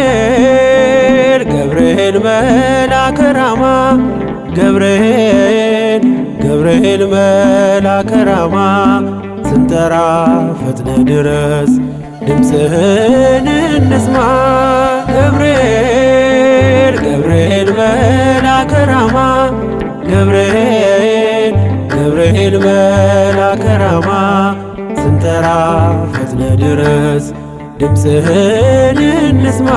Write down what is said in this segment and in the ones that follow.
ገብርኤል ገብርኤል መልአከ ራማ ገብርኤል ገብርኤል መልአከ ራማ ስንጠራ ፈጥነ ድረስ ድምፅህን እንስማ። ገብርኤል ገብርኤል መልአከ ራማ ገብርኤል ገብርኤል መልአከ ራማ ስንጠራ ፈጥነ ድረስ ድምፅህን እንስማ።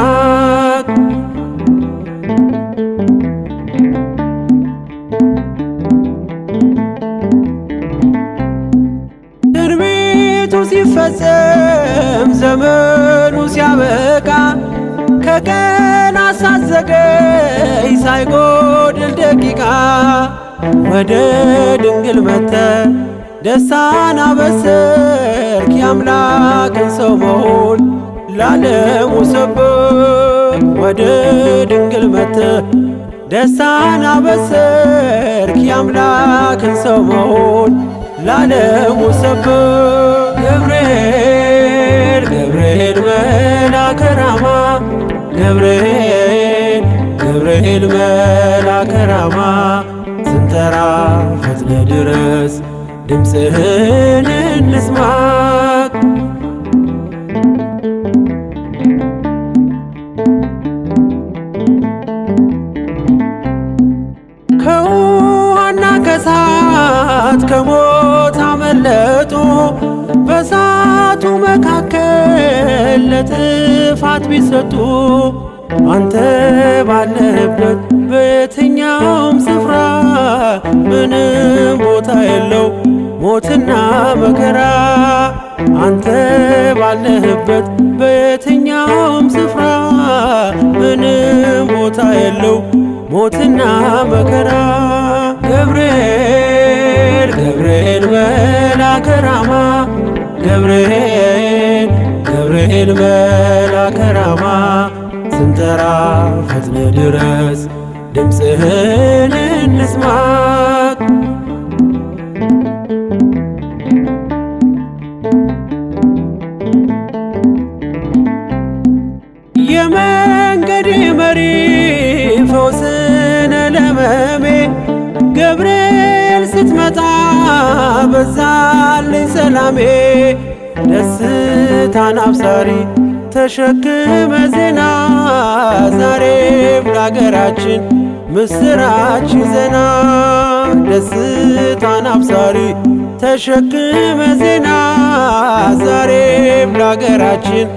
ትንቢቱ ሲፈጸም ዘመኑ ሲያበቃ ከቀናት ሳትዘገይ ሳይጎድል ደቂቃ ወደ ድንግል መጥተ ደስታን አበሰርክ የአምላክን ሰው መሆን ለዓለሙ ሰበክ። ወደ ድንግል መጥተ ደስታን አበሰርክ የአምላክን ሰው መሆን ለዓለሙ ሰበክ። ገብርኤል ገብርኤል መልአከ ራማ ገብርኤል ገብርኤል መልአከ ራማ ስንጠራ ፈጥነ ድረስ ድምፅህን እንስማ። ከውሃና ከእሳት ከሞት አመለጡ በእሳቱ መካከል ለጥፋት ቢሰጡ አንተ ባለህበት በየትኛውም ስፍራ ምንም ቦታ የለው ሞትና መከራ። አንተ ባለህበት በየትኛውም ስፍራ ምንም ቦታ የለው ሞትና መከራ። ገብርኤል ገብርኤል መልአከ ራማ ገብርኤል ገብርኤል መልአከ ራማ ስንጠራ ፈጥነ ድረስ ድምፅህን እንስማ። የመንገዴ መሪ ፈውስነ ለሕመሜ ገብርኤል ስትመጣ በዛልኝ ሰላሜ። ደስታን አብሳሪ ተሸክመ ዜና ዛሬም ለአገራችን ምስራች ዜና። ደስታን አብሳሪ ተሸክመ ዜና ዛሬም ለአገራችን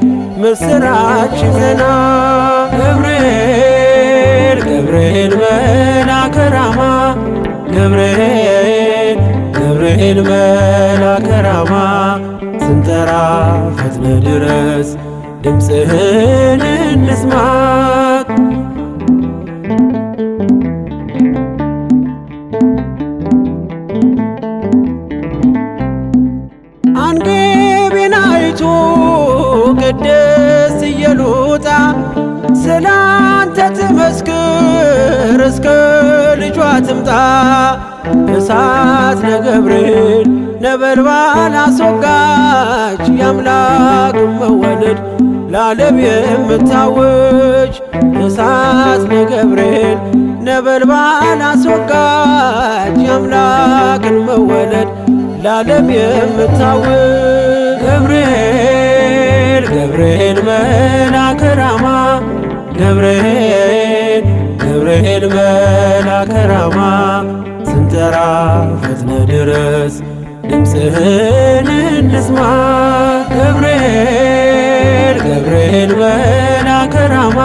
ምስራች ዜና። ገብርኤል ገብርኤል መልአከ ራማ ገብርኤል ገብርኤል መልአከ ራማ ስንጠራ ፈጥነ ድረስ ድምፅህን እንስማ። አንጌቤን አይቱ ቅድስት ኢየሉጣ ስላንተ ትመስክር እስከ ልጇ ትምጣ። እሳት ነገብርኤል ነበልባል አስወጋች የአምላክን መወለድ ለዓለም የምታወጅ። እሳት ነገብርኤል ነበልባል አስወጋች የአምላክን መወለድ ለዓለም የምታወጅ። ገብርኤል ገብርኤል መልአከ ራማ ገብርኤል ገብርኤል መልአከ ራማ ስንጠራ ፈጥነ ድረስ ድምፅህን እንስማ። ገብርኤል ገብርኤል መልአከ ራማ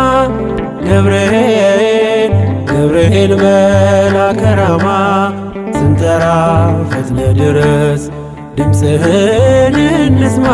ገብርኤል ገብርኤል መልአከ ራማ ስንጠራ ፈጥነ ድረስ ድምፅህን እንስማ።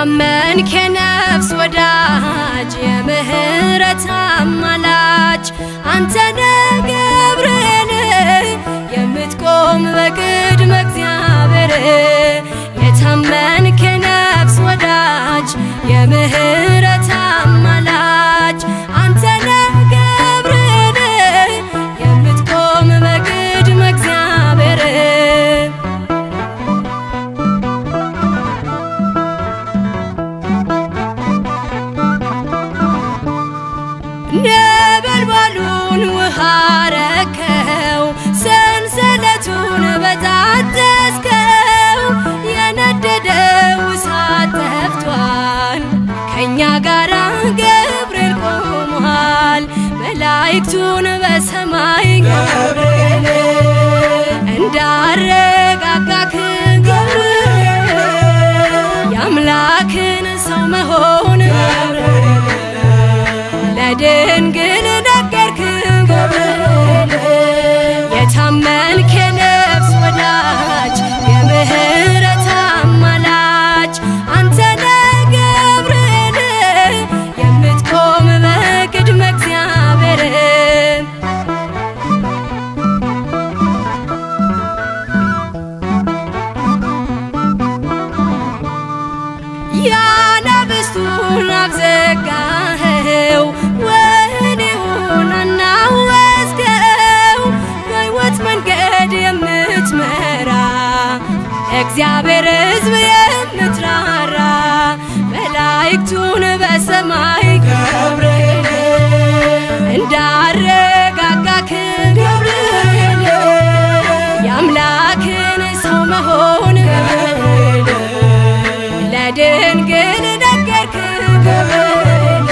የታመንክ የነፍስ ወዳጅ የምህረት አማላጅ አንተነ ገብርኤል የምትቆም በቅድመ እግዚአብሔር የታመንክ የነፍስ ወዳጅ የምህረት አማላጅ አንተነ ገብርኤል የምትቆም በቅድመ እግዚአብሔር ነበልባሉን ውሃ ረከው ሰንሰለቱን በጣጠስከው የነደደው እሳት ጠፍቷል ከእኛ ጋራ ገብርኤል ቆሟል መላእክቱን በሰማይ ገብርኤል እንዳረጋጋክ ገብርኤል የአምላክን ሰው መሆን ለድንግል ነገርክ ገብርኤል የታመንክ የነፍስ ወዳጅ የምህረት አማላጅ አንተነ ገብርኤል የምትቆም በቅድመ እግዚአብሔር ያናብስቱን አፍ ዘጋኸው ወህኒውን አናወጽከው በሕይወት መንገድ የምትመራ እግዚአብሔር ሕዝብ የምትራራ መላእክቱን በሰማይ ገብርኤል እንዳረጋጋክ ገብርኤል የአምላክን ሰው መሆን ገብርኤል ለድንግል ነገርክ ገብርኤል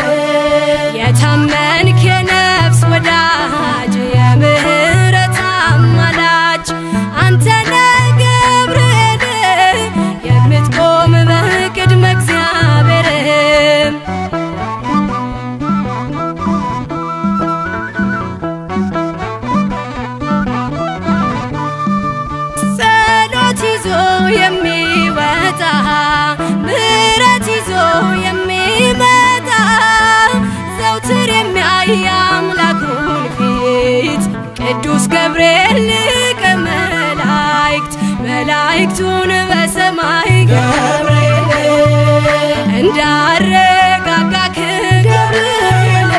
የታመንክ የነፍስ ወዳጅ የምህረት አማላጅ አንተነ ገብርኤል የምትቆም በቅድመ እግዚአብሔር ጸሎት ይዞ የሚወጣ ምሕረት ይዞ የሚመጣ ዘውትር የሚያይ አምላኩን ፊት ቅዱስ ገብርኤል ሊቀ መላእክት መላእክቱን በሰማይ ገብርኤል እንዳረጋጋክ ገብርኤል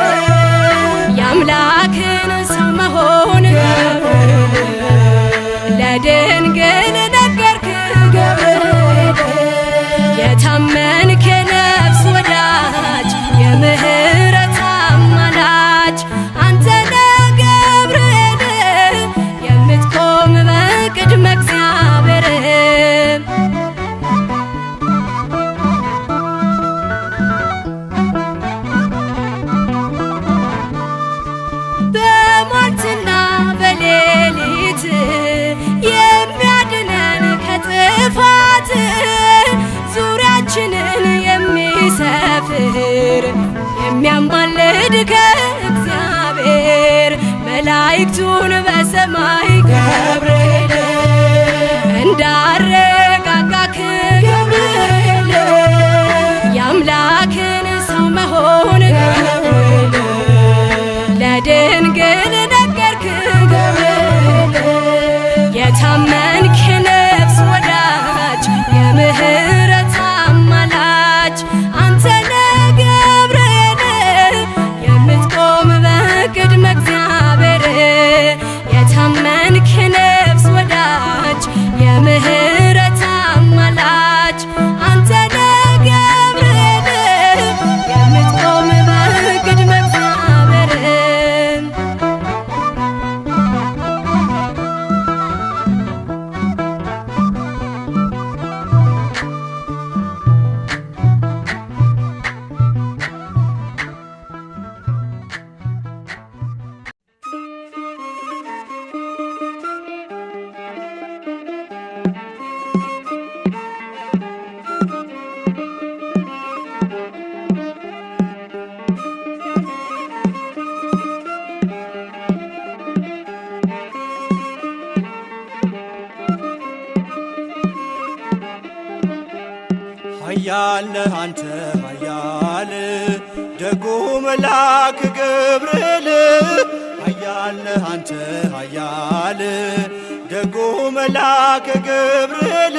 የአምላክን ሰው መሆን ለድንግል ነገርክ ገብርኤል የታመንክ የነፍስ ወዳጅ የምህረት አማላጅ አንተነ ገብርኤል የምትቆም በቅድመ እግዚአብሔር በሟርትና በሌሊት የሚያድነን ከጥፋት ዙሪያችንን የሚሰፍር የሚያማልድ ከእግዚአብሔር መላእክቱን በሰማይ ገብርኤል እንዳረጋጋክ ገብርኤል የአምላክን ሰው መሆን ገብርኤል ለድንግል ነገርክ ገብርኤል የታመንክ የነፍስ ወዳጅ የምህረት አማላጅ አንተነ ገብርኤል የምትቆም በቅድመ እግዚአብሔር የታመንክ የነፍስ ወዳጅ የምህረት አማላጅ አንተነ ገብርኤል የምትቆም በቅድመ እግዚአብሔር ኃያል ነህ አንተ ኃያል ደጉ መልአክ ገብርኤል ኃያል ነህ አንተ ኃያል ደጉ መልአክ ገብርኤል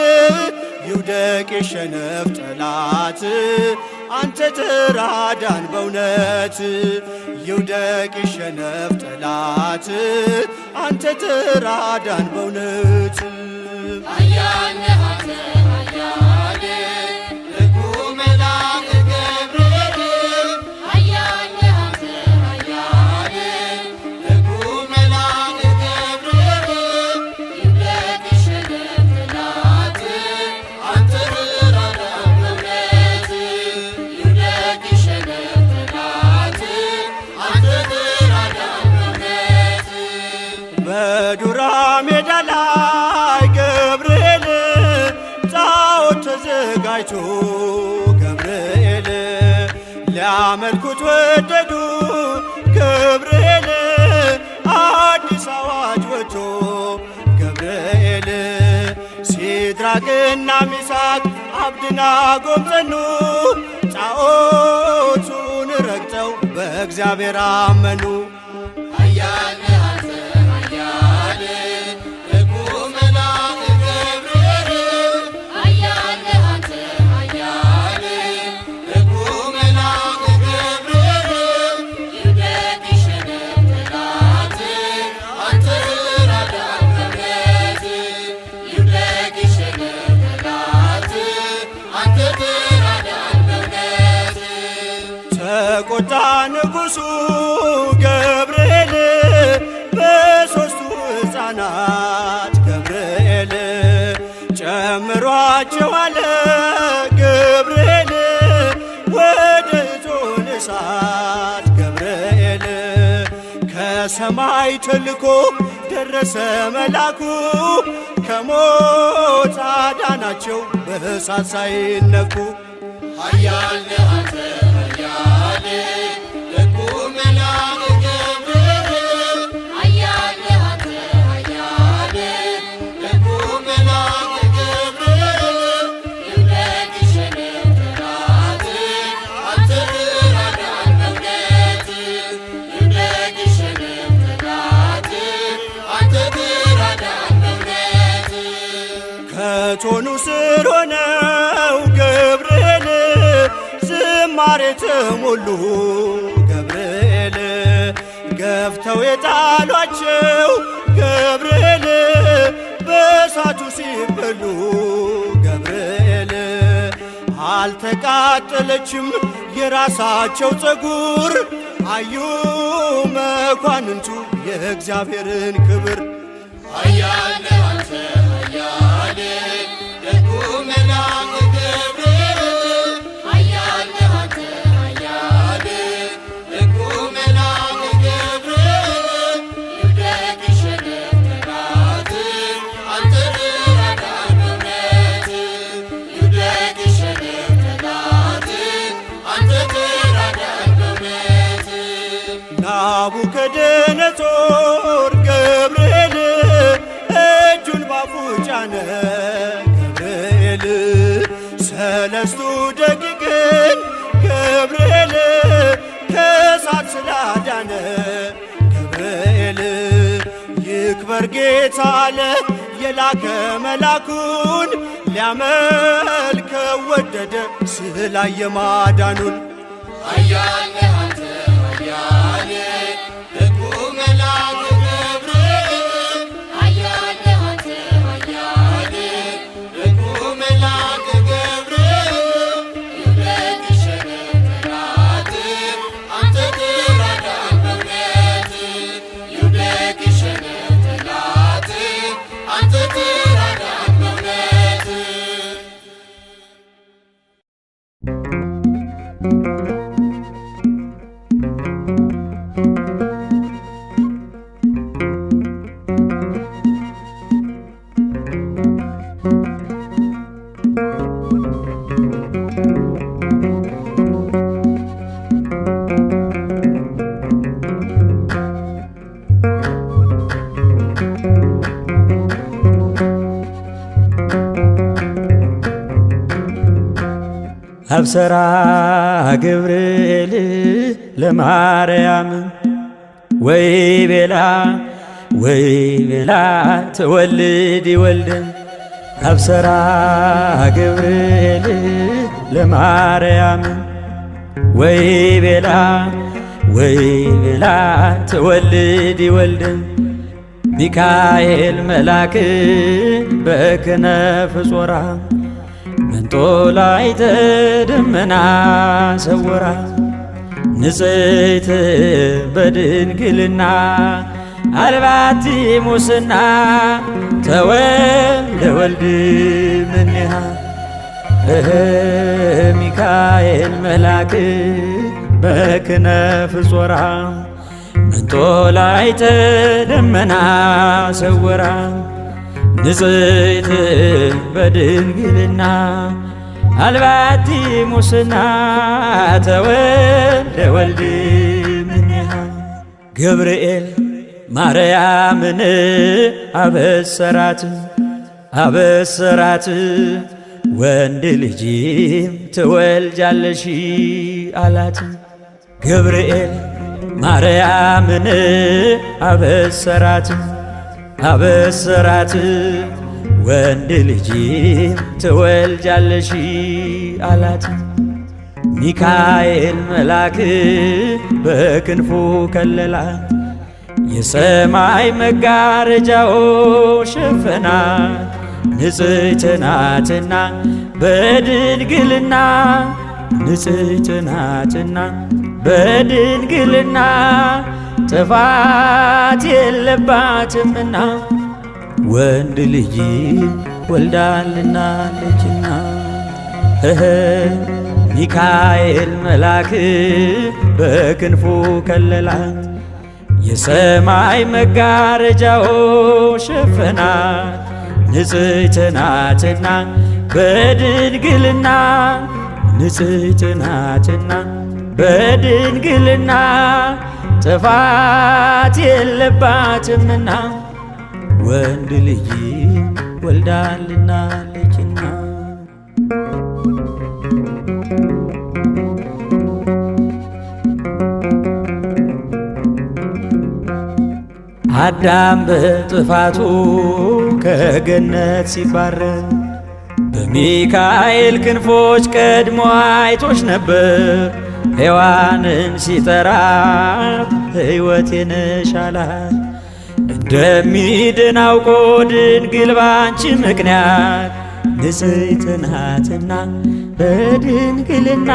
ይውደቅ የሸነፍ ጠላት አንተ ተራዳን በእውነት ይውደቅ የሸነፍ ጠላት አንተ ተራዳን በእውነት ኃያል ነህ አንተ ኃያል ደጉ መልአክ ገብርኤል ኃያል ነህ አንተ ኃያል ደጉ መልአክ ገብርኤል ይውደቅ የሸነፍ ጠላት አንተ ተራዳን በእውነት ይውደቅ የሸነፍ ጠላት አንተ ተራዳን በእውነት በዱራ ሜዳ ላይ ገብርኤል ጣዖት ተዘጋጅቶ ገብርኤል ሊያመልኩት ወደዱ ገብርኤል አዲስ አዋጅ ወጥቶ ገብርኤል ሲድራቅና ሚሳቅ አብደናጎም ጸኑ ጣዖቱን ረግጠው በእግዚአብሔር አመኑ ኃያል ነህ አንተ ኃያል ደጉ መልአክ ገብርኤል ኃያል ነህ አንተ ኃያል ደጉ መልአክ ገብርኤል ይውደቅ የሸነፍ ጠላት አንተ ተራዳን በእውነት ይውደቅ የሸነፍ ጠላት አንተ ተራዳን በእውነት ተቆጣ ንጉሡ ገብርኤል በሦስቱ ሕፃናት ገብርኤል ጨምሯቸው አለ ገብርኤል ወደ እቶነ እሳት ገብርኤል ከሰማይ ተልኮ ደረሰ መላኩ ከሞት አዳናቸው በእሳት ሳይነኩ ኃያል ነህ አንተ ኃያል ደጉ መልአክ ገብርኤል ኃያል ነህ አንተ ኃያል ደጉ መልአክ ገብርኤል ይውደቅ የሸነፍ ጠላት አንተ ተራዳን በእውነት ይውደቅ የሸነፍ ጠላት አንተ ተራዳን በእውነት ከቶኑ ስር ሆነው ገብርኤል ዝማሬ ተሞሉ ገብርኤል ገፍተው የጣሏቸው ገብርኤል በእሳቱ ሲበሉ ገብርኤል አልተቃጠለችም የራሳቸው ፀጉር አዩ መኳንንቱ የእግዚአብሔርን ክብር ኃያል ነህ አንተ ኃያል ደጉ መልአክ ገብርኤል ኃያል ነህ አንተ ኃያል ደጉ መልአክ ገብርኤል ይውደቅ የሸነፍ ጠላት አንተ ተራዳን በእውነት ይውደቅ የሸነፍ ጠላት አንተ ተራዳን በእውነት ናቡከደነጾር ገብርኤል እጁን ባፉ ጫነ ገብርኤል ሰለስቱ ደቂቅን ገብርኤል ከእሳት ስላዳነ ገብርኤል ይክበር ጌታ አለ የላከ መላኩን ሊያመልከው ወደደ ስላየ ማዳኑን ኃያል ነህ አንተ ኃያል ደጉ መልአክ ገብርኤል ኃያል ነህ አንተ ኃያል ደጉ መልአክ ገብርኤል ይውደቅ የሸነፍ ጠላት አንተ ተራዳን በእውነት ይውደቅ የሸነፍ ጠላት አንተ ተራዳን በእውነት አብሰራ ገብርኤል ለማርያም ወይ ቤላ ትወልድ ወልደ አብሰራ ገብርኤል ለማርያም ወይ ቤላ ትወልድ ወልደ ሚካኤል መልአክ በክነፍ ጾራ መንጦላዕተ ደመና ሰወራ ንጽሕት በድንግልና አልባቲ ሙስና ተወልደ ወልድ እምኔሃ ሚካኤል መልአክ በክነፍ ጾራ መንጦላዕተ ደመና ሰወራ ንጽሕት በድንግልና አልባቲ ሙስና ተወልደ ወልድ እምኔሃ ገብርኤል ማርያምን አበሰራት ወንድ ልጅም ትወልጃለሽ አላት። ገብርኤል ማርያምን አበሰራት ወንድ ልጅም ትወልጃለሽ አላት። ሚካኤል መልአክ በክንፉ ከለላት የሰማይ መጋረጃው ሸፈናት ንጽሕት ናትና በድንግልና ጥፋት የለባትምና ወንድ ልጅ ወልዳልናለችና ሚካኤል መልአክ በክንፉ ከለላት የሰማይ መጋረጃው ሸፈናት ንጽሕት ናትና በድንግልና ጥፋት የለባትምና ወንድ ልጅ ወልዳልናለችና አዳም በጥፋቱ ከገነት ሲባረር በሚካኤል ክንፎች ቀድሞ አይቶሽ ነበር። ሔዋንን ሲጠራ ሕይወቴ ነሽ አላት። እንደሚድን አውቆ ድንግል ባንቺ ምክንያት ንጽሕት ናትና በድንግልና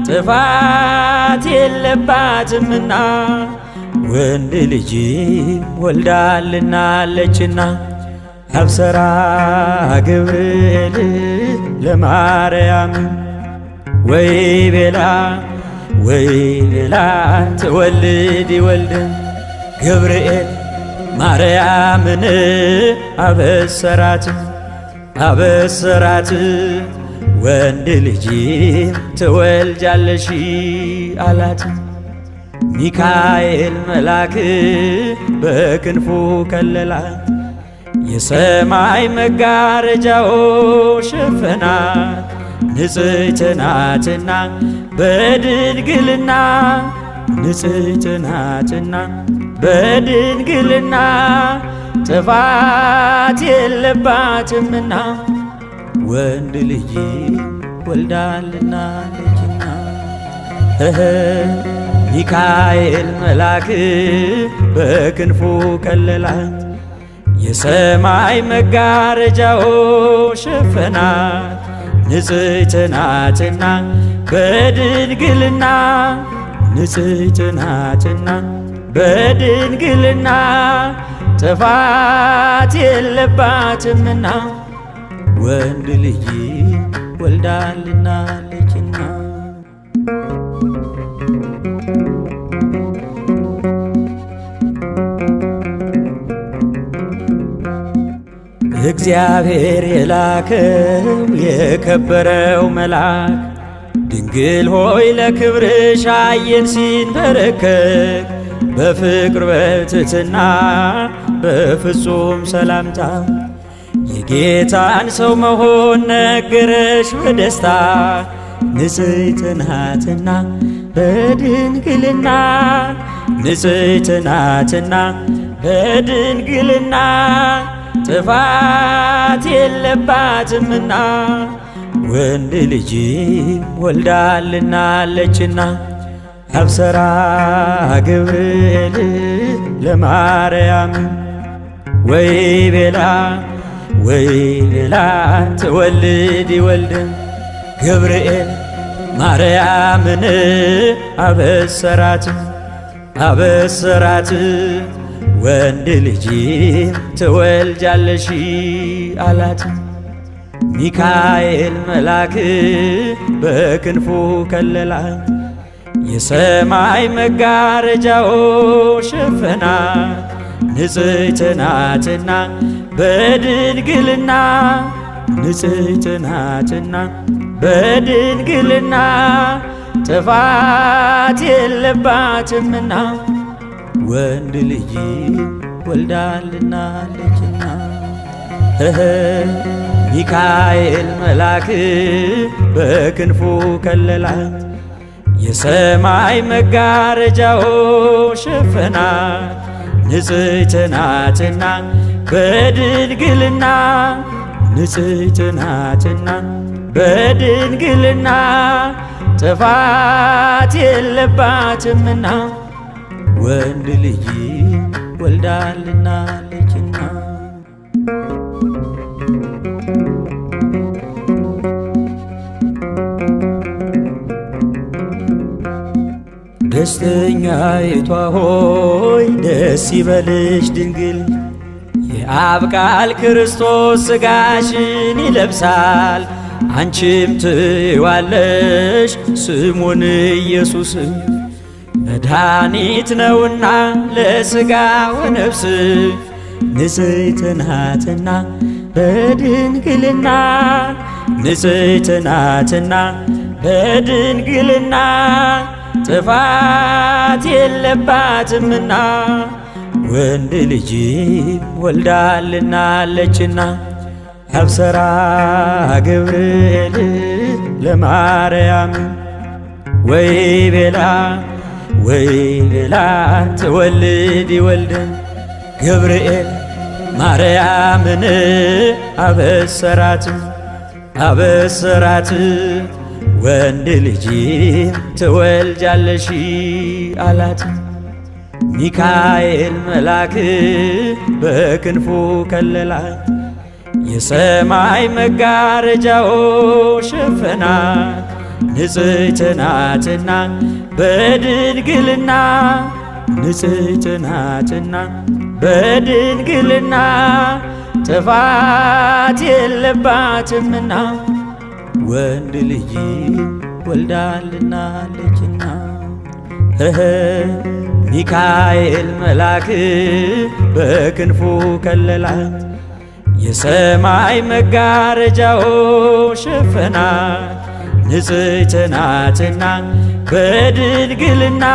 ጥፋት የለባትምና ወንድ ልጅ ወልዳልናለችና አብሰራ ገብርኤል ለማርያም ወይ ቤላ ትወልድ ወልደ ገብርኤል ማርያምን አበሰራት ወንድ ልጅ ትወልጃለሽ አላት። ሚካኤል መልአክ በክንፉ ከለላት የሰማይ መጋረጃው ሸፈናት ንጽሕት ናትና በድንግልና ጥፋት የለባትምና ወንድ ልጅ ወልዳልናለችና ሚካኤል መልአክ በክንፉ ከለላት የሰማይ መጋረጃው ሸፈናት ንጽሕት ናትና በድንግልና ጥፋት የለባትምና ወንድ ልጅ ወልዳልናለችና እግዚአብሔር የላከው የከበረው መልአክ ድንግል ሆይ ለክብርሽ አየን ሲንበረከክ በፍቅር በትሕትና በፍጹም ሰላምታ የጌታን ሰው መሆን ነገረሽ በደስታ ንጽሕት ናትና በድንግልና ንጽሕት ናትና በድንግልና ጥፋት የለባትምና ወንድ ልጅ ወልዳልናለችና አብሰራ ገብርኤል ለማርያም ወይ ቤላ ትወልድ ወልድን ገብርኤል ማርያምን አበሰራት ወንድ ልጅ ትወልጃለሽ አላት። ሚካኤል መልአክ በክንፉ ከለላት የሰማይ መጋረጃው ሸፈናት ንጽሕት ናትና በድንግልና ንጽሕት ናትና በድንግልና ጥፋት የለባትምና ወንድ ልጅ ወልዳልናለችና ሚካኤል መልአክ በክንፉ ከለላት የሰማይ መጋረጃው ሸፈናት ንጽሕት ናትና በድንግልና ንጽሕት ናትና በድንግልና ጥፋት የለባትምና ወንድ ልጅ ወልዳልናለችና ደስተኛይቷ ሆይ ደስ ይበልሽ ድንግል የአብ ቃል ክርስቶስ ሥጋሽን ይለብሳል አንቺም ትይዋለሽ ስሙን ኢየሱስ መድኃኒት ነውና ለሥጋ ወነፍስ ንጽሕት ናትና በድንግልና ንጽሕት ናትና በድንግልና ጥፋት የለባትምና ወንድ ልጅ ወልዳልናለችና አብሰራ ገብርኤል ለማርያም ወይ ቤላ ትወልድ ወልድን ገብርኤል ማርያምን አበሰራት ወንድ ልጅ ትወልጃለሽ አላት። ሚካኤል መልአክ በክንፉ ከለላት የሰማይ መጋረጃው ሸፈናት ንጽሕት ናትና በድንግልና ንጽሕት ናትና በድንግልና ጥፋት የለባትምና ወንድ ልጅ ወልዳልናለችና ሚካኤል መልአክ በክንፉ ከለላት የሰማይ መጋረጃው ሸፈናት ንጽሕት ናትና በድንግልና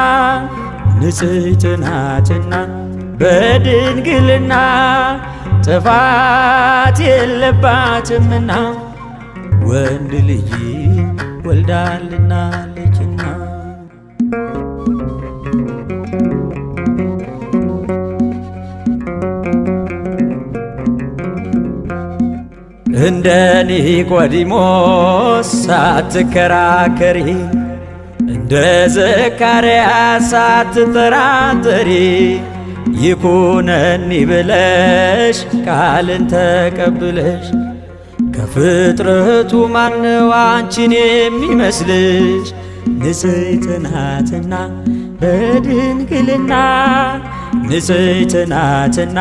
ንጽሕት ናትና በድንግልና ጥፋት የለባትምና ወንድ ልጅ ወልዳልናለችና እንደ ኒቆዲሞስ ሳትከራከሪ እንደ ዘካርያስ ሳትጠራጠሪ ይኩነኒ ብለሽ ቃልን ተቀብለሽ ከፍጥረቱ ማነው አንቺን የሚመስልሽ? ንጽሕት ናትና በድንግልና ንጽሕት ናትና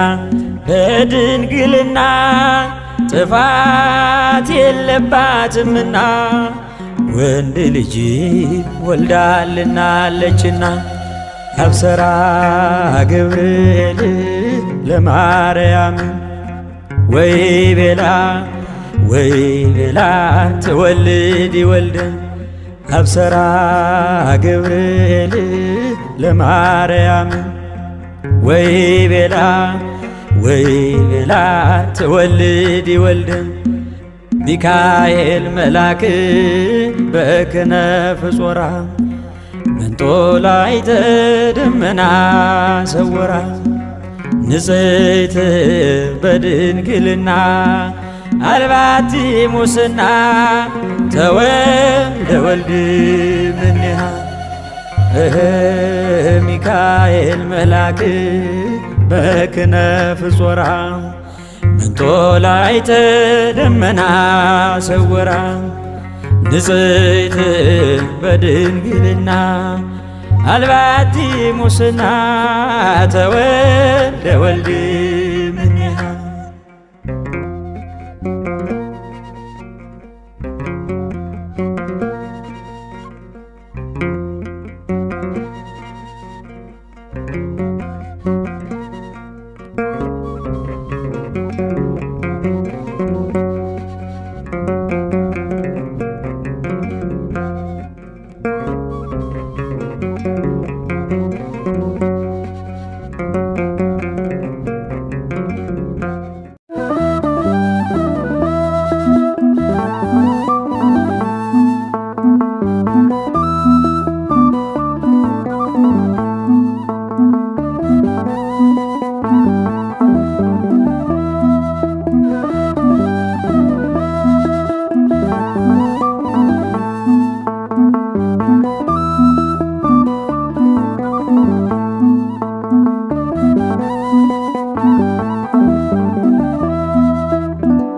በድንግልና ጥፋት የለባትምና ወንድ ልጅ ወልዳልናለችና አብሰራ ገብርኤል ለማርያም ወይ ቤላ ትወልድ ወልድን አብሰራ ገብርኤል ለማርያም ወይ ወይ ቤላ ትወልድ ይወልድ ሚካኤል መልአክ በክነፍ ጾራ መንጦላዕተ ደመና ሰወራ ንጽሕት በድንግልና አልባቲ ሙስና ተወልደ ወልድ እምኔሃ ሚካኤል መልአክ በክነፍ ጾራ መንጦላዕተ ደመና ሰወራ ንጽሕት በድንግልና አልባቲ ሙስና ተወልደ ወልድ እምኔሃ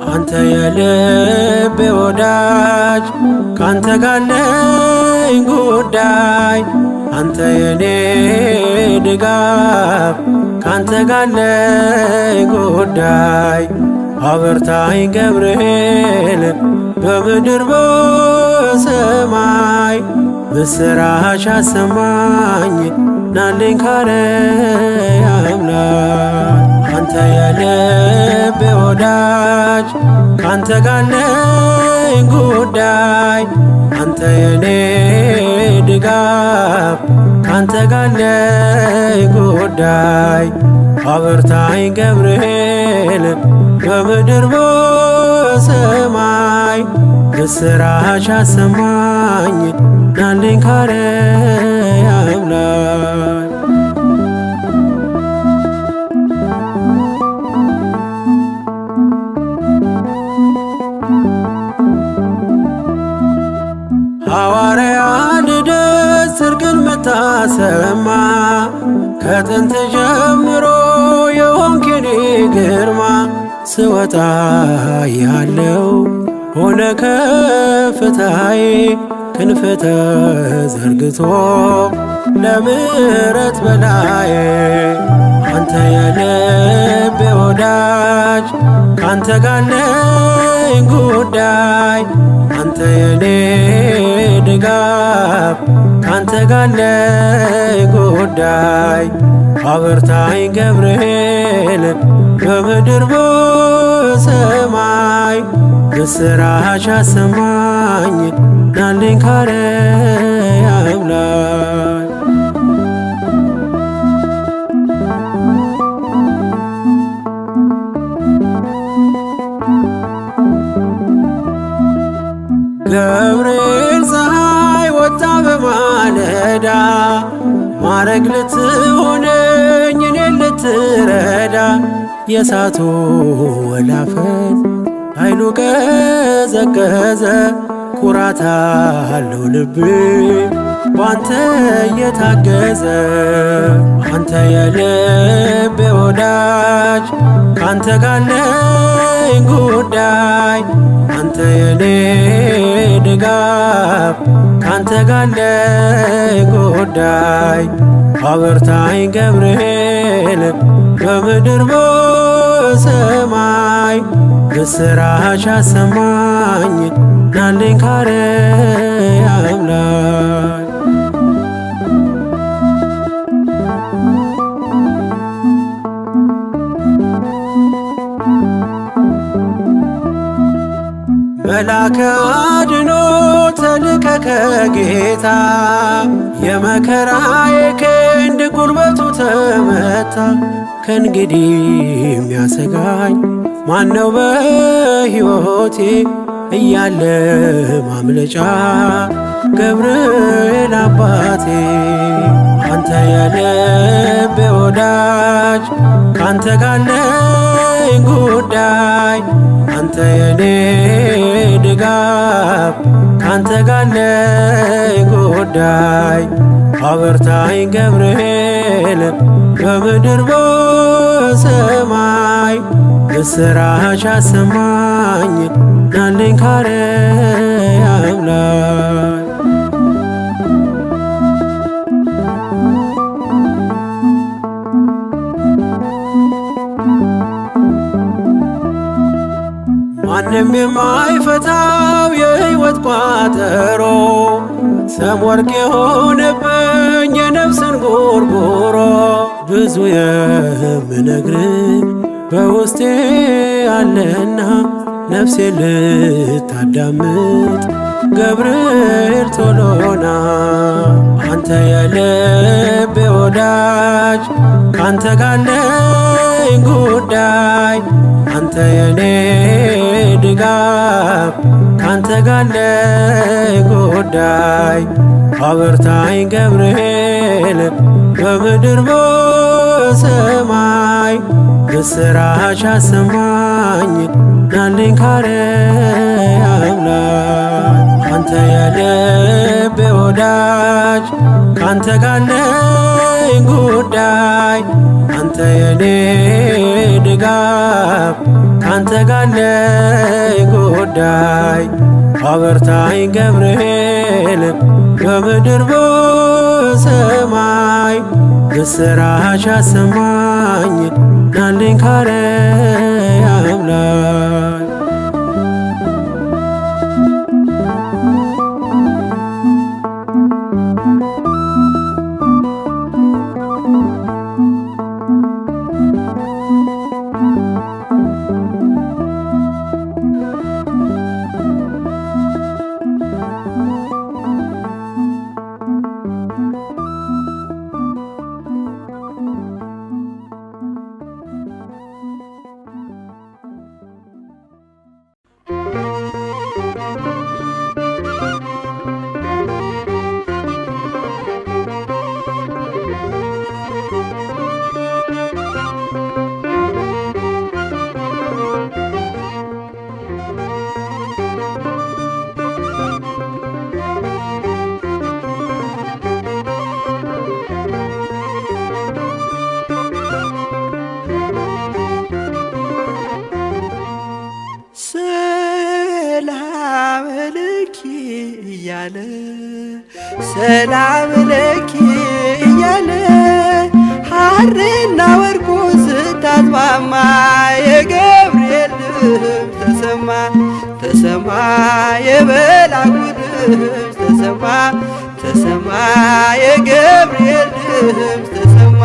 አንተ የልቤ ወዳጅ ካንተ ጋር ነኝ ጉዳይ አንተ የኔ ድጋፍ ካንተ ጋር ነኝ ጉዳይ አበርታኝ ገብርኤል በምድር በሰማይ ምስራች አሰማኝ ናልኝ ካርያም ላይ አንተ የልቤ ወዳጅ ካንተ ጋር ነኝ ጉዳይ አንተ የኔ ድጋፍ ካንተ ጋር ነኝ ጉዳይ አበርታኝ ገብርኤል በምድር በሰማይ ምስራች አሰማኝ ናልኝ ካርያም ላይ ሐዋርያ ልደት ጽድቅን ምታሰማ ከጥንት ጀምሮ የሆንክ የኔ ግርማ ስወጣ ያለው ሆነ ከፍታዬ ክንፍ ተዘርግቶ ለምሕረት በላዬ አንተ የልቤ ወዳጅ ካንተ ጋር ነኝ ጉዳይ አንተ የኔ ድጋፍ ካንተ ጋር ነኝ ጉዳይ አበርታኝ ገብርኤል በምድር በሰማይ ምስራች አሰማኝ ናልኝ ካርያም ላይ ገብርኤል ፀሐይ ወጣ በማለዳ ማረግ ልትሆነኝ እኔን ልትረዳ የእሳቱ ወላፈን ኃይሉ ቀዘቀዘ ኩራት አለው ልቤ ባንተ እየታገዘ አንተ የልቤ ወዳጅ ካንተ ጋር ነኝ ጉዳይ አንተ የኔ ድጋፍ ካንተ ጋር ነኝ ጉዳይ አበርታኝ ገብርኤል በምድር በሰማይ ምስራች አሰማኝ ናልኝ ካርያም ላይ መልአከ አድኖ ተልከ ከጌታ የመከራዬ ክንድ ጉልበቱ ተመታ ቦታ ከእንግዲህ የሚያሰጋኝ ማነው? በሕይወቴ እያለ ማምለጫ ገብርኤል አባቴ አንተ የልቤ ወዳጅ ካንተ ጋለኝ ጉዳይ አንተ የኔ ድጋፍ ካንተ ጋለኝ ጉዳይ አበርታኝ ገብርኤል በምድር በሰማይ የሥራሽ አሰማኝ ናለኝ ካርያም ላይ ማንም የማይፈታው የሕይወት ቋጠሮ ሰም ወርቅ የሆነብኝ የነፍስን ጎርጎሮ ብዙ የምነግር በውስጤ አለና ነፍሴ ልታዳምጥ ገብርኤል ቶሎና አንተ የልቤ ወዳጅ ካንተ ጋለኝ ጉዳይ አንተ የኔ ድጋፍ ካንተ ጋለኝ ጉዳይ አበርታኝ ገብርኤል በምድር በሰማይ የሥራሽ አሰማኝ ናለኝ ካርያም ላይ አንተ የልቤ ወዳጅ ካንተ ጋለኝ ጉዳይ አንተ የኔ ድጋፍ ካንተ ጋለኝ ጉዳይ አበርታኝ ገብርኤል በምድር በሰማይ የሥራሽ አሰማኝ ናለኝ ካርያም ላይ ሰላም ለኪ እያለ ሐርና ወርቁ ስታስማማ የገብርኤል ድምፅ ተሰማ ተሰማ የመልአኩ ድምፅ ተሰማ ተሰማ የገብርኤል ድምፅ ተሰማ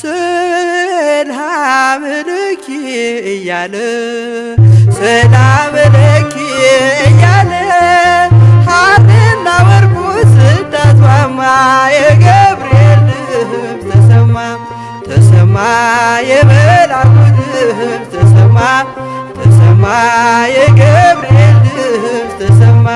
ሰላም ለኪ እያለ ሰላም ለኪ እያለ ሐርና ወርቁ ስታስማማ የገብርኤል ድምፅ ተሰማ ተሰማ የመልአኩ ድምፅ ተሰማ ተሰማ የገብርኤል ድምፅ ተሰማ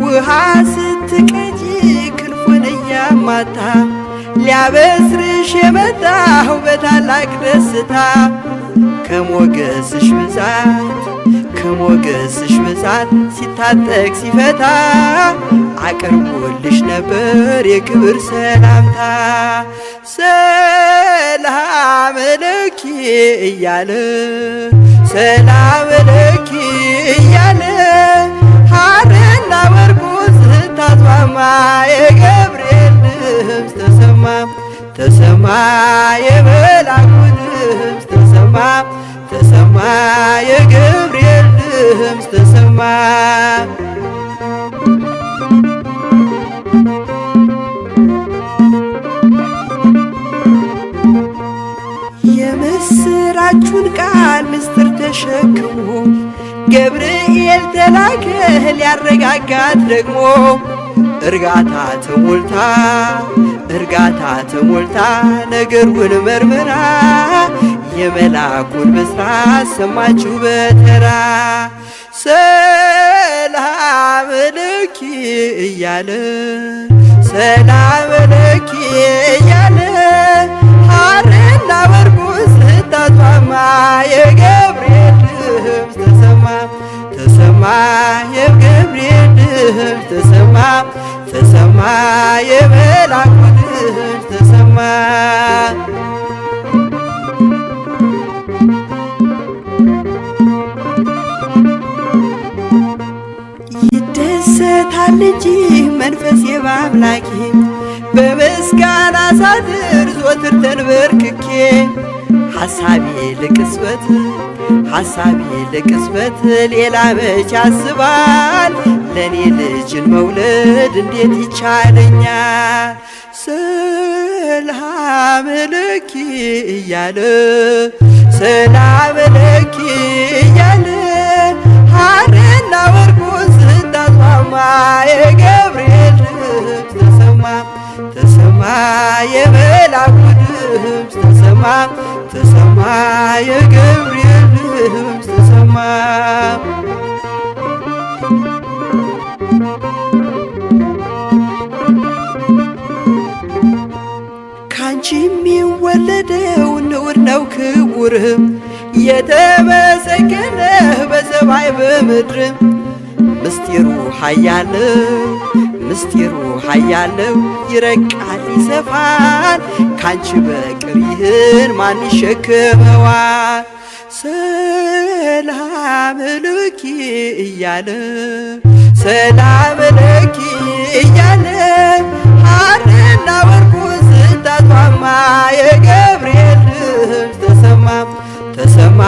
ውሃ ስትቀጂ ክንፉን እያማታ ሊያበስርሽ የመጣሁ በታላቅ ደስታ ከሞገስሽ ብዛት ሲታጠቅ ሲፈታ አቅርቦልሽ ነበር የክብር ሰላምታ ሰላም ለኪ እያለ ሰላም ለኪ እያለ ሐርና ወርቁ ስታስማማ የገብርኤል ድምፅ ተሰማ ተሰማ የመልአኩ ድምፅ ተሰማ ተሰማ የገብርኤል ድምፅ ተሰማ የምስራቹን ቃል ምስጢር ተሸክሞ ገብርኤል ተላከ ሊያረጋጋት ደግሞ እርጋታ ተሞልታ ነገሩን መርምራ የመልአኩን ብስራት ሰማችሁ በተራ። ሰላም ለኪ እያለ ሰላም ለኪ እያለ ሐርና ወርቁን ስታስማማ የገብርኤል ድምፅ ተሰማ የገብርኤል ድምፅ ተሰማ የመልአኩ ድምፅ ተሰማ። ይደሰታል እንጂ መንፈሴ በአምላኬ በምስጋና ሳድር ዘወትር ተንበርክኬ ሐሳቤ ለቅጽበት ሌላ መች ያስባል ለኔ ልጅን መውለድ እንዴት ይቻለኛል። ሰላም ለኪ እያለ ሐርና ወርቁን ስታስማማ የገብርኤል ድምፅ ተሰማ የመልአኩ ድምፅ ተሰማ የገብርኤል ድምፅ ተሰማ። ካንቺ የሚወለደው ንዑድ ነው ክቡርም የተመሰገነ በሰማይ በምድርም ምስጢሩ ኃያለው ይረቃል ይሰፋል ካንቺ በቀር ይህን ማን ይሸከመዋል። ሰላም ለኪ እያለ ሐርና ወርቁን ስታስማማ የገብርኤል ድምፅ ተሰማ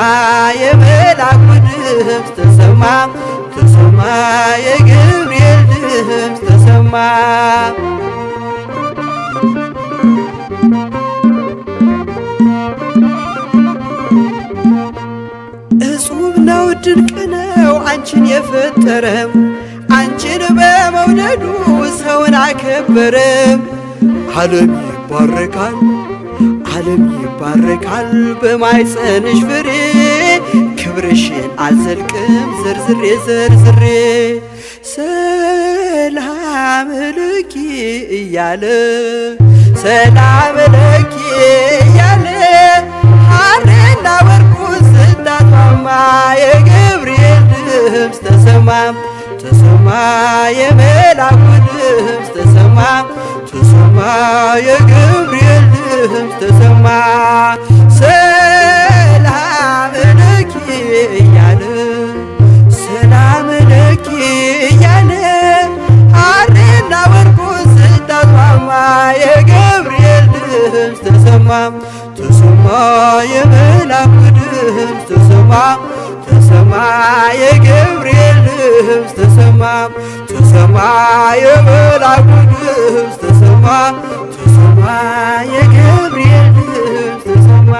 የመልአኩ ድምፅ ተሰማ የገብርኤል ድምፅ ተሰማ። እጹብ ነው ድንቅ ነው አንቺን የፈጠረም አንቺን በመውደዱ ሰውን አከበረም። ዓለም ይባረካል በማኅፀንሽ ፍሬ ክብርሽን አልዘልቅም ዘርዝሬ። ሰላም ለኪ እያለ ሐርና ወርቁን ስታስማማ የገብርኤል ድምፅ ተሰማ የመልአኩ ድምፅ ተሰማ የገብርኤል ድምፅ ተሰማ። ሰላም ለኪ እያለ ሐርና ወርቁን ስታስማማ የገብርኤል ድምፅ ተሰማ የመልአኩ ድምፅ ተሰማ የገብርኤል ድምፅ ተሰማ የመልአኩ ድምፅ ተሰማ የገብርኤል ድምፅ ተሰማ።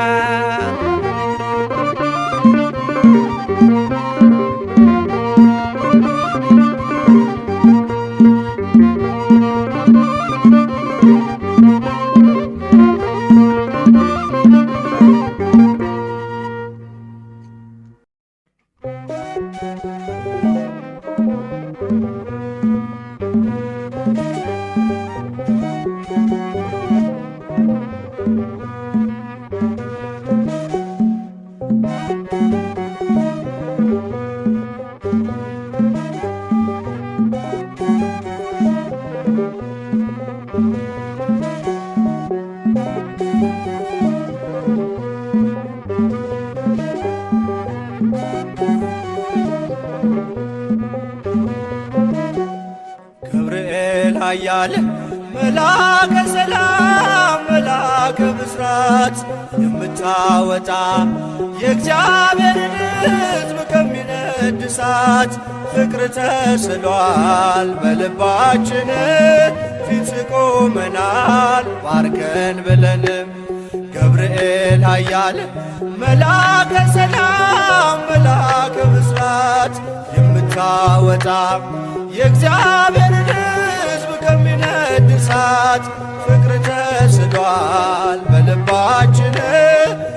ገብርኤል ኃያል መልአከ ሰላም መልአከ ብስራት የምታወጣ የእግዚአብሔርን ሕዝብ ከሚነድ እሳት ፍቅር ተስሏል በልባችን ፊት ቆመናል ባርከን ብለንም ገብርኤል ኃያል መላከ ሰላም መላከ ብስራት የምታወጣ የእግዚአብሔርን ሕዝብ ከሚነድ እሳት ፍቅር ተስሏል በልባችን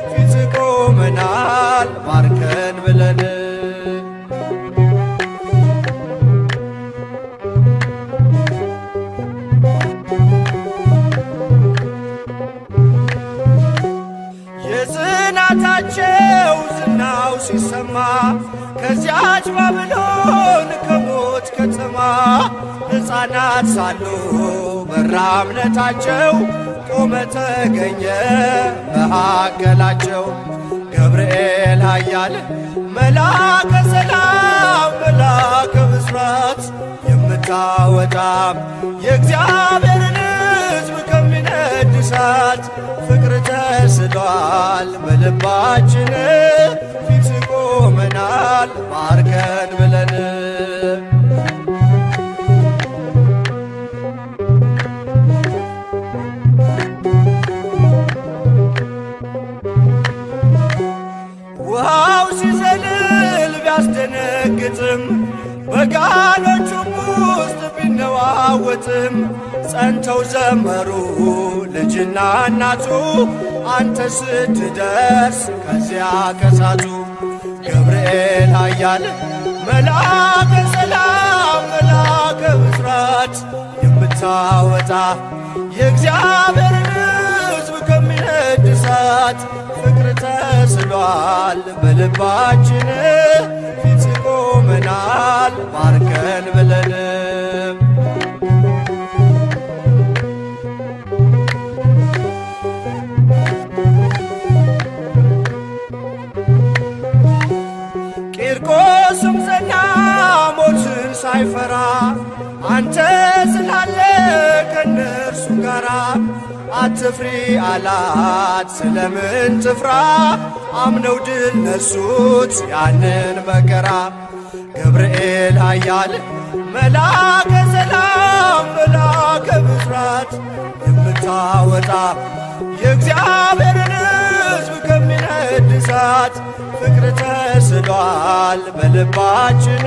ፊት ቆመናል ባርከን ብለን የጽናታቸው ዝናው ሲሰማ ከዚያች ባቢሎን ከሞት ከተማ ሕፃናት ሳሉ በራ እምነታቸው ቆመ ተገኘ መሃከላቸው። ገብርኤል ኃያል መላከ ሰላም መላከ ብስራት የምታወጣ የእግዚአብሔርን ሕዝብ ከሚነድ እሳት ፍቅር ተስሏል በልባችን ፊት ቆመናል ባርከን ብለን ውሃው ሲዘልል ቢያስደነግጥም በጋኖቹም ውስጥ ቢነዋወጥም ጸንተው ዘመሩ ልጅና እናቱ አንተ ስትደርስ ከዚያ ከሳቱ። ገብርኤል ኃያል መላከ ሰላም መላከ ብስራት የምታወጣ የእግዚአብሔርን ሕዝብ ከሚነድ እሳት ፍቅር ተስሏል በልባችን ፊት ቆመናል ባርከን ብለን ቂርቆስም ጸና ሞትን ሳይፈራ አንተ ስላለ ከነርሱ ጋራ አትፍሪ አላት ስለምን ትፍራ አምነው ድል ነሱት ያንን መከራ። ገብርኤል ኃያል መላከ ሰላም መላከ ብስራት የምታወጣ የእግዚአብሔርን ሕዝብ ከሚነድ እሳት ፍቅር ተስሏል በልባችን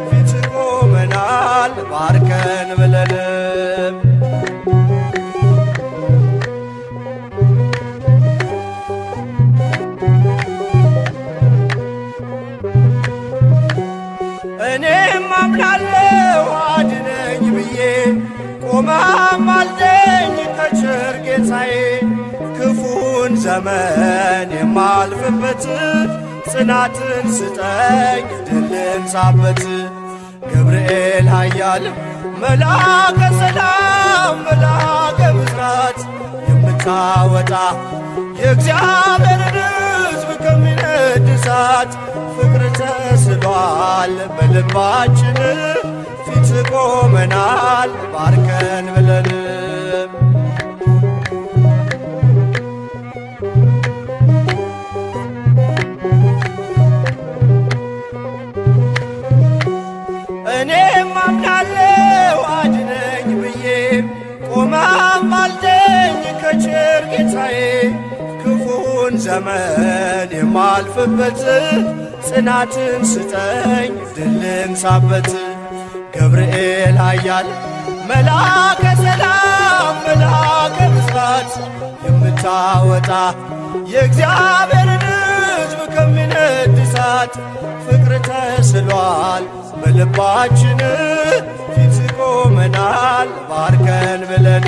ፊት ቆመናል ባርከን ብለን እኔም አምናለሁ አድነኝ ብዬ ቆመህ አልደኝ ከቸር ጌታዬ ክፉን ዘመን የማልፍበት ጽናትን ስጠኝ ድልን ሳበት። ገብርኤል ኃያል መላከ ሰላም መላከ ብስራት የምታወጣ የእግዚአብሔርን ሕዝብ ከሚነድ እሳት ፍቅር ተስሏል በልባችን ፊት ቆመናል ባርከን ብለን እኔም አምናለሁ አድነኝ ብዬ ቆመህ አልደኝ ከቸር ጌታዬ ክፉን ዘመን የማልፍበት ጽናትን ስጠኝ ድልን ሳበት። ገብርኤል ኃያል መላከ ሰላም መላከ ብስራት የምታወጣ የእግዚአብሔርን ሕዝብ ከሚነድ እሳት ፍቅር ተስሏል በልባችን ፊት ቆመናል ባርከን ብለን።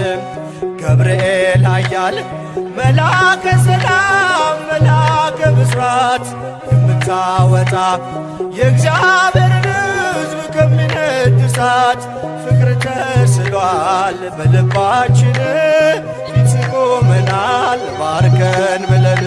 ገብርኤል ኃያል መላከ ሰላም መላከ ብስራት የምታወጣ የእግዚአብሔርን ሕዝብ ከሚነድ እሳት ፍቅር ተስሏል በልባችን ፊት ቆመናል ባርከን ብለን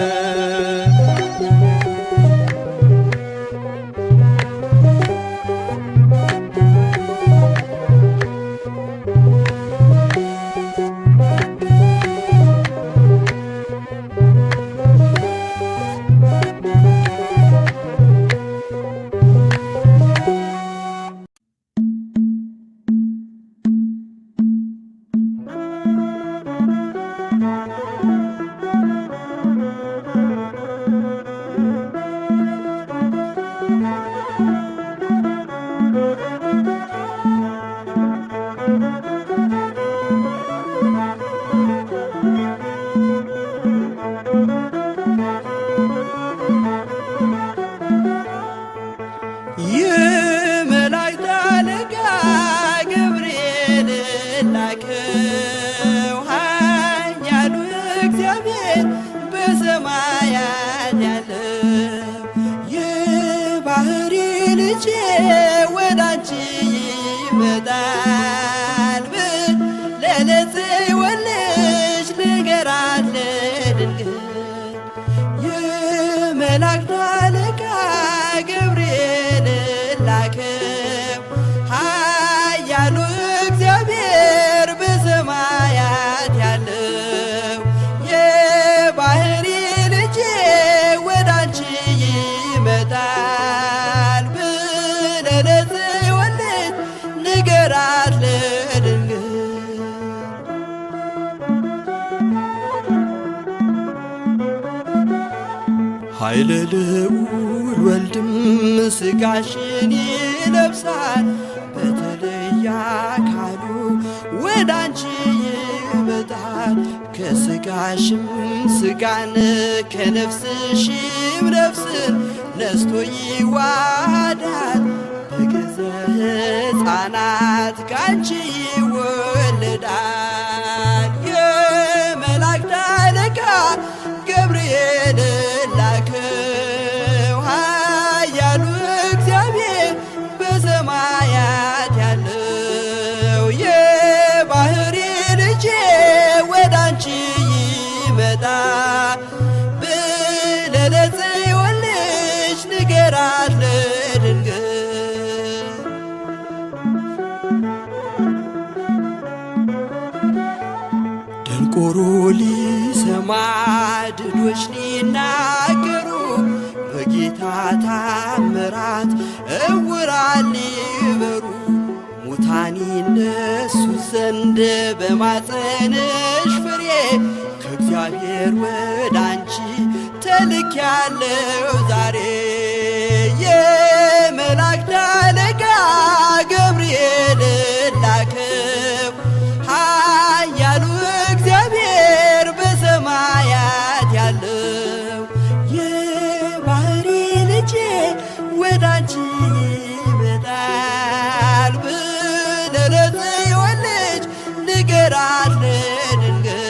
የመላእክት አለቃ ገብርኤል ላከው ኃያሉ እግዚአብሔር በሰማያት ያለው የባህሪ ልጄ ወዳንቺ ይመጣል ለጽዮን ልጅ ንገራት ለድንግል የመላእክት አለቃ ገብርኤል ላከው ኃያሉ እግዚአብሔር በሰማያት ያለው የባህሪ ልጄ ወዳንቺ ይመጣል ብለህ ለጽዮን ልጅ ንገራት ለድንግል ኃይለ ልዑል ወልድም ሥጋሽን ይለብሳል በተለየ አካሉ ወዳንቺ ይመጣል ከሥጋሽም ሥጋን ከነፍስሽም ነፍስን ነስቶ ይዋሃዳል በገዛ ሕፃናት ካንቺ ይወለዳል የመላእክት አለቃ ገብርኤል ላከው ኃያሉ እግዚአብሔር በሰማያት ያለው የባህሪ ልጄ ወዳንቺ ይመጣል ብለህ ለጽዮን ልጅ ንገራት ለድንግል ደንቆሮ ሊሰማ ድዶች ሊናገሩ በጌታ ታምራት እውራን ሊበሩ ሙታን ይነሱ ዘንድ በማፀንሽ ፍሬ ከእግዚአብሔር ወዳንቺ ተልኬያለሁ ዛሬ የመላእክት አለቃ ገብርኤል ላከው ኃያሉ እግዚአብሔር በሰማያት ያለው የባህሪ ልጄ ወዳንቺ ይመጣል ብለህ ለጽዮን ልጅ ንገራት ለድንግል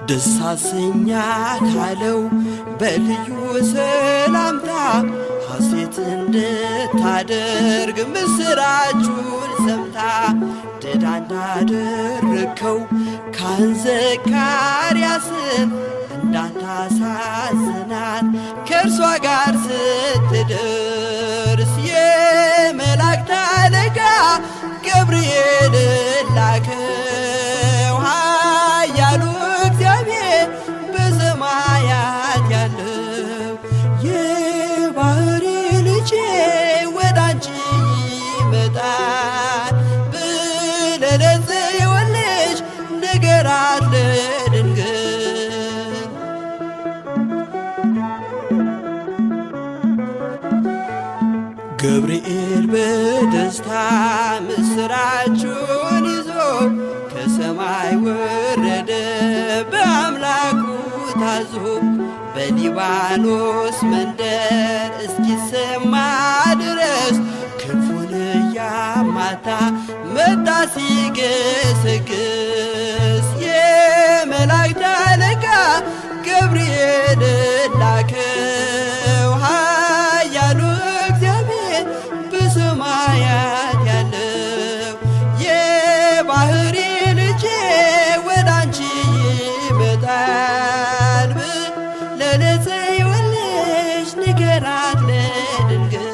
ደስ አሰኛት አለው በልዩ ሰላምታ ሐሴት እንድታደርግ ምስራቹን ሰምታ ድዳ እንዳደረግከው ካህን ዘካርያስን እንዳታሳዝናት ከእርሷ ጋር ስትደርስ የመላእክት አለቃ ገብርኤል ላከው ኃያሉ እግዚአብሔር በሰማያት ያለው የባህሪ ልጄ ወዳንቺ ይመጣል ብለህ ለጽዮን ልጅ ንገራት ለድንግል ገብርኤል በደስታ ምስራቹን ይዞ ከሰማይ ወረደ በአምላኩ ታዞ በሊባኖስ መንደር እስኪሰማ ድረስ ክንፉን እያማታ መጣ ሲገሰግስ የመላእክት አለቃ ገብርኤል ላከው ኃያሉ እግዚአብሔር በሰማያት ያለው የባህሪ ልጄ ወዳንቺ ይመጣል ብለህ ለጽዮን ልጅ ንገራት ለድንግል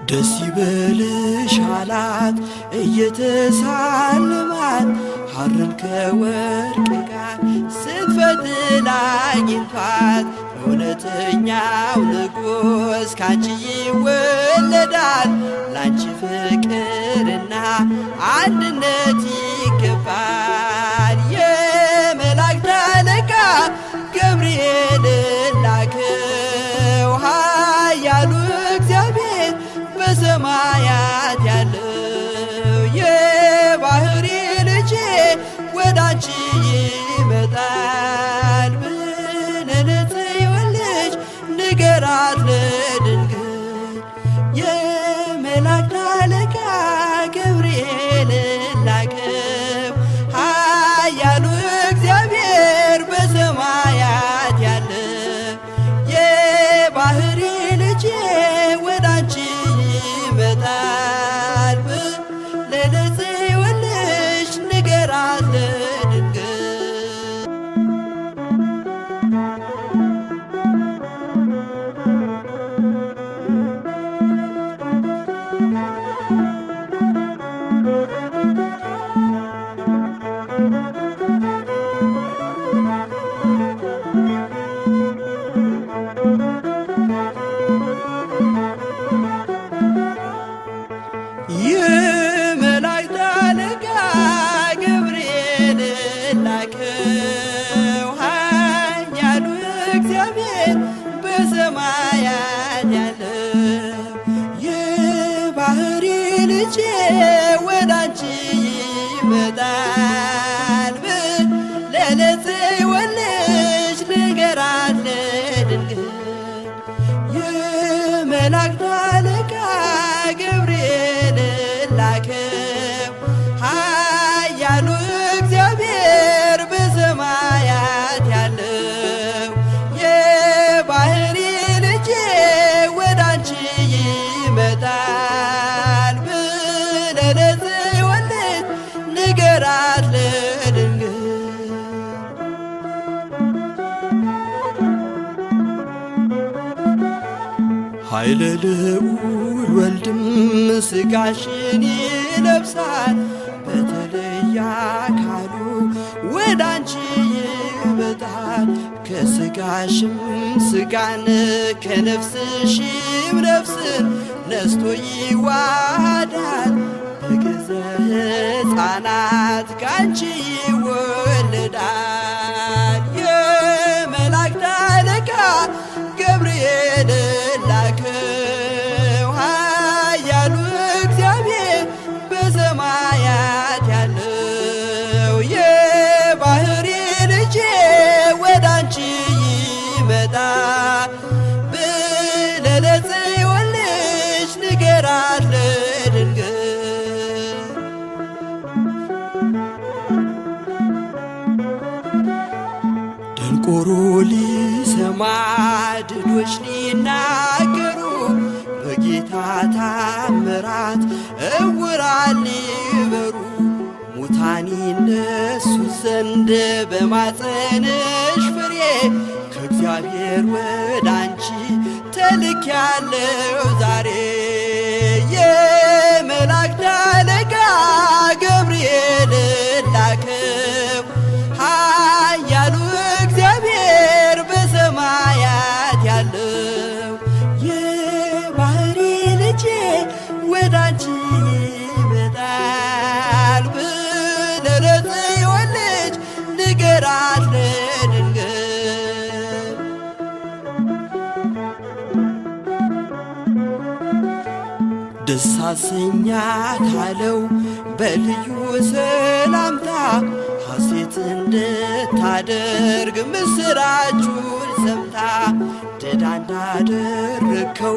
ደስ ይበልሽ አላት እየተሳለማት ሐርን ከወርቅ ጋር ስትፈትል አግኝቷት እውነተኛው ንጉሥ ካንቺ ይወለዳል ላንቺ ፍቅርና አንድነት ይገባል ይመጣል ብለህ ለጽዮን ልጅ ንገራት ለድንግል። የመላእክት አለቃ ገብርኤልን ላከው ኃያሉ እግዚአብሔር በሰማያት ያለ የባህሪ ልጄ ወዳንቺ ይመጣል ብለህ ለጽዮን ልጅ ንገራት ለድንግል። የመላእክት አለቃ ገብርኤልን ላከው ኃያሉ እግዚአብሔር በሰማያት ያለው የባህሪ ልጄ ወዳንቺ ይመጣል ብለህ ለጽዮን ልጅ ንገራት ለድንግል። የመላእክት አለቃ ገብርኤልን ላከው ኃያሉ እግዚአብሔር በሰማያት ያለው የባህሪ ልጄ ወዳንቺ ይመጣል ብለህ ለጽዮን ልጅ ንገራት ለድንግል። ኃይለ ልዑል ወልድም ሥጋሽን ይለብሳል በተለየ አካሉ ወዳንቺ ይመጣል። ከሥጋሽም ሥጋን ከነፍስሽም ነፍስን ነስቶ ይዋሃዳል። በገዘ ሕፃናት ካንቺ ይወለዳል። የመላእክት አለቃ ገብርኤልን ላከው ኃያሉ እግዚአብሔር በሰማያት ያለው የባህሪ ልጄ ወዳንቺ ይመጣል ብለህ ለጽዮን ልጅ ንገራት ለድንግል። ደንቆሮ ሊሰማ ድዶች ሊናገሩ በጌታ ታምራት ዕውራን ሊበሩ ሙታን ይነሱ ዘንድ በማፀንሽ ፍሬ ከእግዚአብሔር ወዳንቺ ተልኬያለሁ ዛሬ። የመላእክት አለቃ ገብርኤልን ላከው ኃያሉ እግዚአብሔር በሰማያት ያለው የባህሪ ልጄ ወዳንቺ ይመጣል ብለህ ለጽዮን ልጅ ንገራት ለድንግል። ደስ አሰኛት አለው በልዩ ሰላምታ ሐሴት እንድታደርግ ምስራቹን ሰምታ ድዳ እንዳደረግከው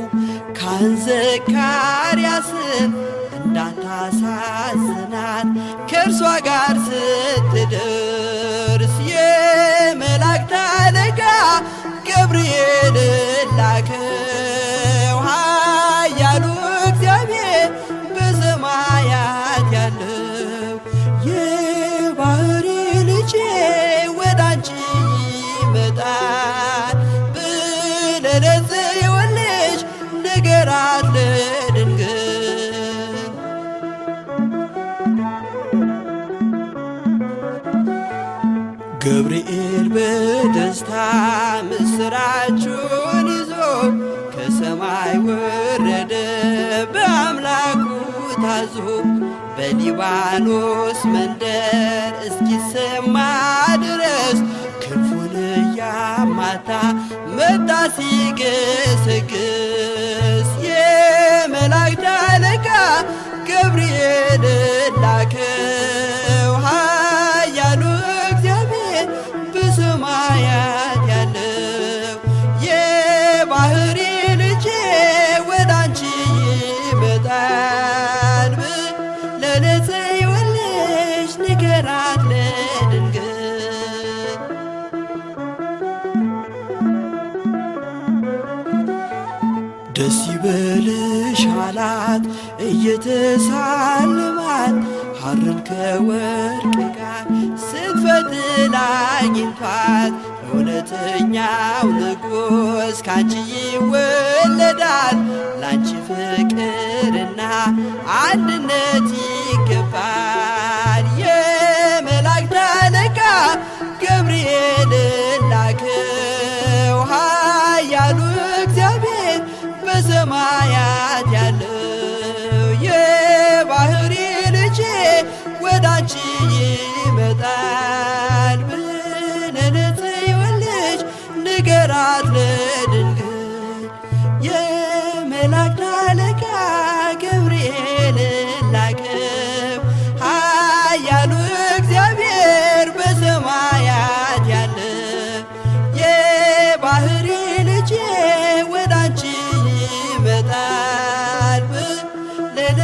ካህን ዘካርያስን እንዳታሳዝናት ከእርሷ ጋር ስትደርስ የመላእክት አለቃ ገብርኤልን ላከው ኃያሉ እግዚአብሔር በሰማያት ያለው የባህሪ ልጄ ወዳንቺ ይመጣል ብለህ ለጽዮን ልጅ ንገራት ለድንግል። ገብርኤል በደስታ ምስራቹን ይዞ ከሰማይ ወረደ በአምላኩ ታዞ በሊባኖስ መንደር እስኪሰማ ድረስ ክንፉን እያማታ መጣ ሲገሰግስ የመላእክት አለቃ ገብርኤልን ላከው ኃያሉ እግዚአብሔር ንገራት ለድንግል ደስ ይበልሽ አላት እየተሳለማት ሐርን ከወርቅ ጋር ስትፈትል አግኝቷት እውነተኛው ንጉሥ ካንቺ ይወለዳል ላንቺ ፍቅርና አንድነት ይገባል። የመላእክት አለቃ ገብርኤል ላከው ኃያሉ እግዚአብሔር በሰማያት ያለው የባህሪ ልጄ ወዳንቺ ይመጣል ብለህ ጽዮልሽ ንገራት ለድንግል የመላእክት አለቃ ገብርኤል ላከው ኃያሉ እግዚአብሔር በሰማያት ያለ የባህሪ ልጄ ወዳንቺ ይመጣል ብለህ